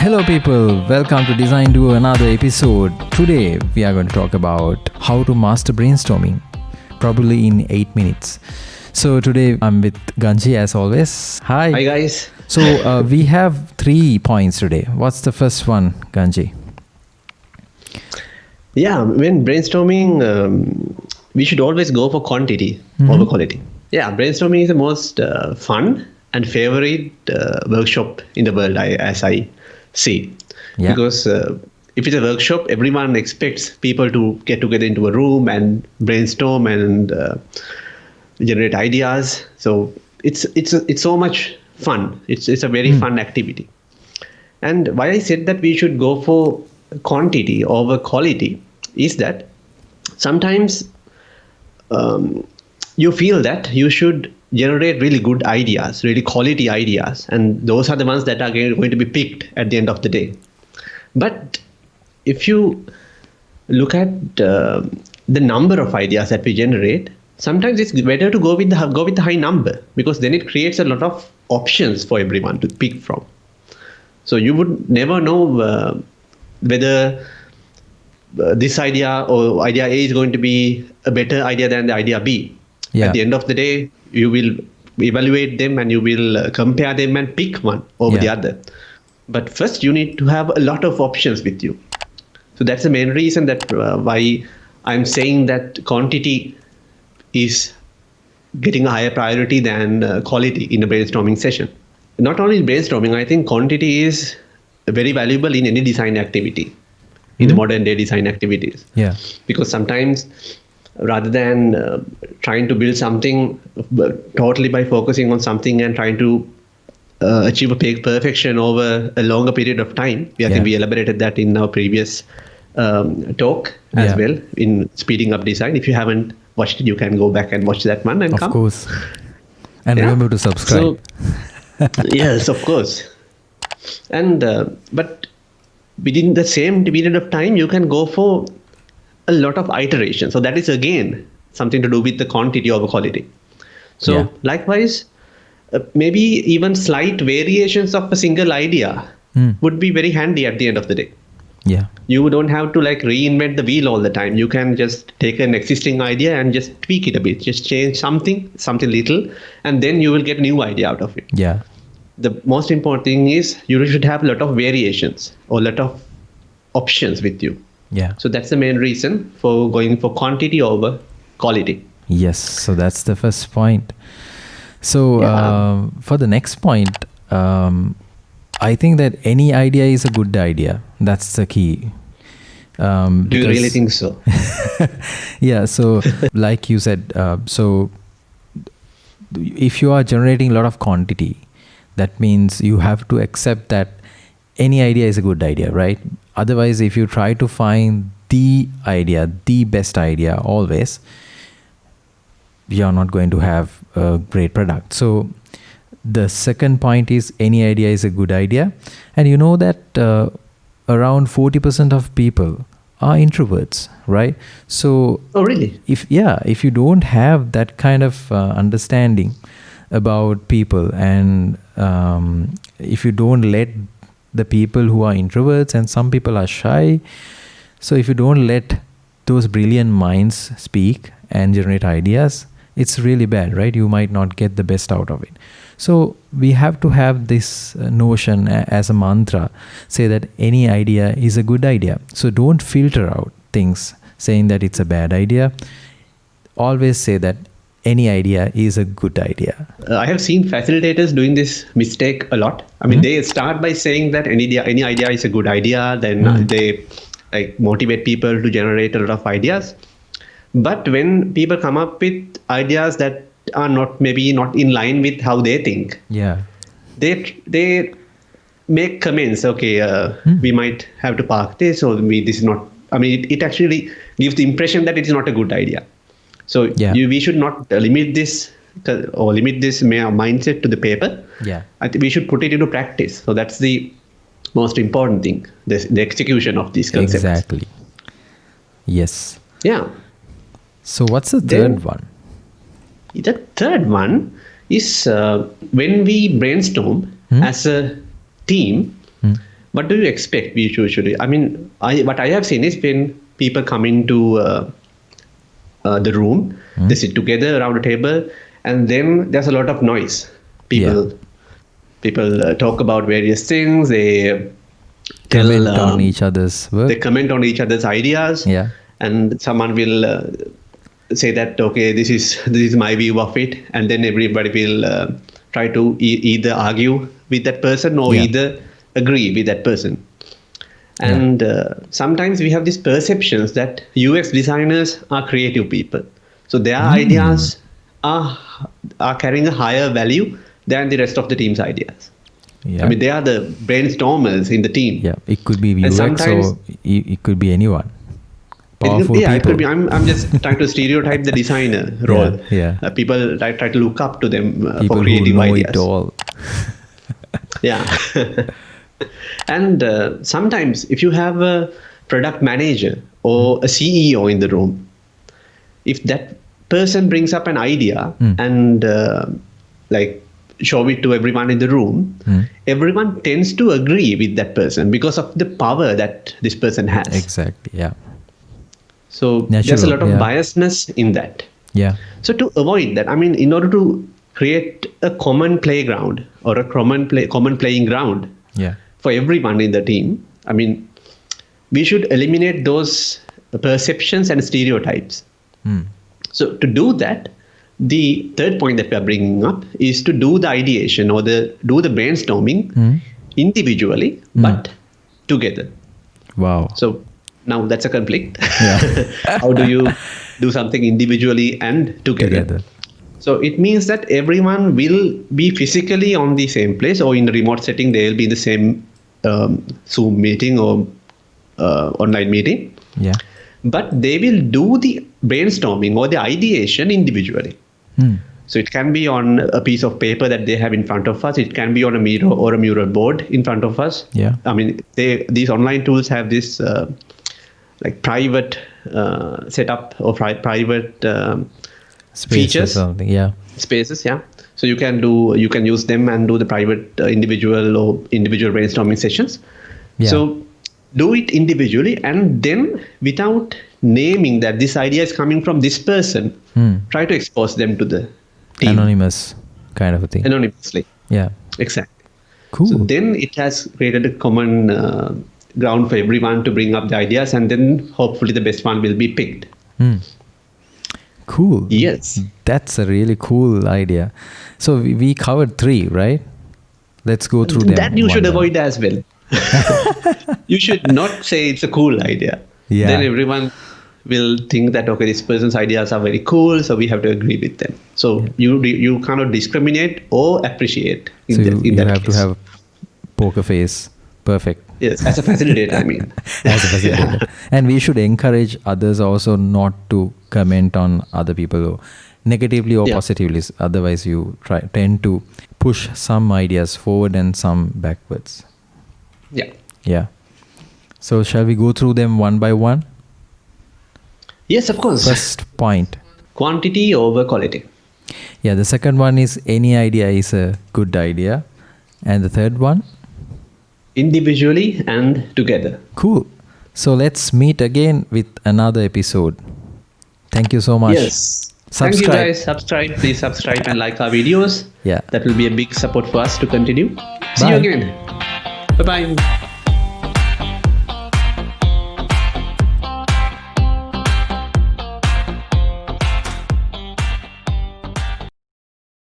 Hello people, welcome to Design Duo, another episode. Today we are going to talk about how to master brainstorming, probably in 8 minutes. So today I'm with Ganji as always. Hi. Hi guys. So we have 3 points today. What's the first one, Ganji? Yeah, when brainstorming, we should always go for quantity over quality. Yeah, brainstorming is the most fun and favorite workshop in the world, as I see. Yeah. Because if it's a workshop, everyone expects people to get together into a room and brainstorm and generate ideas. So it's so much fun. It's a very fun activity. And why I said that we should go for quantity over quality is that sometimes you feel that you should generate really good ideas, really quality ideas, and those are the ones that are going to be picked at the end of the day. But if you look at the number of ideas that we generate, sometimes it's better to go with the high number, because then it creates a lot of options for everyone to pick from. So you would never know whether this idea or idea A is going to be a better idea than the idea B. Yeah. At the end of the day, you will evaluate them and you will compare them and pick one over the other. But first, you need to have a lot of options with you. So that's the main reason that why I'm saying that quantity is getting a higher priority than quality in a brainstorming session. Not only brainstorming, I think quantity is very valuable in any design activity, in the modern day design activities. Yeah. Because sometimes, rather than trying to build something totally by focusing on something and trying to achieve a perfection over a longer period of time, I think we elaborated that in our previous talk as well, in speeding up design. If you haven't watched it, you can go back and watch that one and Of course. And remember to subscribe. So, yes, of course. And but within the same period of time, you can go for a lot of iteration. So that is again something to do with the quantity over quality. So likewise, maybe even slight variations of a single idea would be very handy at the end of the day. Yeah. You don't have to like reinvent the wheel all the time. You can just take an existing idea and just tweak it a bit, just change something little, and then you will get a new idea out of it. Yeah. The most important thing is you should have a lot of variations or a lot of options with you. Yeah. So that's the main reason for going for quantity over quality. Yes. So that's the first point. So for the next point, I think that any idea is a good idea. That's the key. Do you really think so? Yeah. So like you said, so if you are generating a lot of quantity, that means you have to accept that any idea is a good idea, right? Otherwise, if you try to find the idea, the best idea always, you're not going to have a great product. So the second point is any idea is a good idea. And you know that around 40% of people are introverts, right? So Oh, really? if you don't have that kind of understanding about people, and if you don't let the people who are introverts, and some people are shy, so if you don't let those brilliant minds speak and generate ideas, it's really bad, right? You might not get the best out of it. So we have to have this notion as a mantra, say that any idea is a good idea. So don't filter out things saying that it's a bad idea. Always say that any idea is a good idea. I have seen facilitators doing this mistake a lot. I mean, they start by saying that any idea is a good idea. Then they like motivate people to generate a lot of ideas. But when people come up with ideas that are not in line with how they think, they make comments. Okay, we might have to park this, or this is not. I mean, it actually gives the impression that it is not a good idea. So we should not limit this mindset to the paper. I think we should put it into practice. So that's the most important thing, the execution of these concepts. Exactly. Yes. Yeah. So what's the third one? The third one is when we brainstorm as a team, what do you expect we usually? I mean, what I have seen is when people come into the room, they sit together around a table, and then there's a lot of noise. People talk about various things. They comment on each other's work. They comment on each other's ideas. Yeah. And someone will say that, okay, this is my view of it, and then everybody will try to either argue with that person or either agree with that person. And sometimes we have these perceptions that UX designers are creative people, so their ideas are carrying a higher value than the rest of the team's ideas. I mean, they are the brainstormers in the team. Yeah, it could be UX or it could be anyone. Powerful people. It could be. I'm just trying to stereotype the designer role. People try to look up to them people for creative who know ideas. It all. Yeah. And sometimes if you have a product manager or a CEO in the room, if that person brings up an idea and show it to everyone in the room, everyone tends to agree with that person because of the power that this person has. Exactly, yeah. So there's a lot of biasness in that. Yeah. So to avoid that, I mean, in order to create a common playground or a common playing ground for everyone in the team, I mean, we should eliminate those perceptions and stereotypes. So to do that, the third point that we are bringing up is to do the ideation or do the brainstorming individually, but together. Wow. So now that's a conflict. Yeah. How do you do something individually and together? So it means that everyone will be physically on the same place, or in a remote setting, they will be in the same Zoom meeting or online meeting. Yeah. But they will do the brainstorming or the ideation individually. So it can be on a piece of paper that they have in front of us. It can be on a mirror or a mural board in front of us. Yeah. I mean, these online tools have this private setup or private features, or something. Yeah. Spaces. Yeah. So you can use them and do the private individual brainstorming sessions. Yeah. So do it individually, and then without naming that this idea is coming from this person, try to expose them to the team. Anonymous kind of a thing. Anonymously. Yeah. Exactly. Cool. So then it has created a common ground for everyone to bring up the ideas, and then hopefully the best one will be picked. Cool. Yes. That's a really cool idea. So we covered 3, right? Let's go through them. That you should avoid as well. You should not say it's a cool idea. Yeah. Then everyone will think that, okay, this person's ideas are very cool, so we have to agree with them. So you cannot discriminate or appreciate in that you have case. to have poker face. Perfect. Yes, as a facilitator, I mean. As a facilitator. And we should encourage others also not to comment on other people negatively or positively. Otherwise, you tend to push some ideas forward and some backwards. Yeah. So shall we go through them one by one? Yes, of course. First point. Quantity over quality. Yeah, the second one is any idea is a good idea. And the third one? Individually and together. Cool. So let's meet again with another episode. Thank you so much. Yes. Subscribe. Thank you guys. Please subscribe and like our videos. Yeah. That will be a big support for us to continue. See you again. Bye-bye.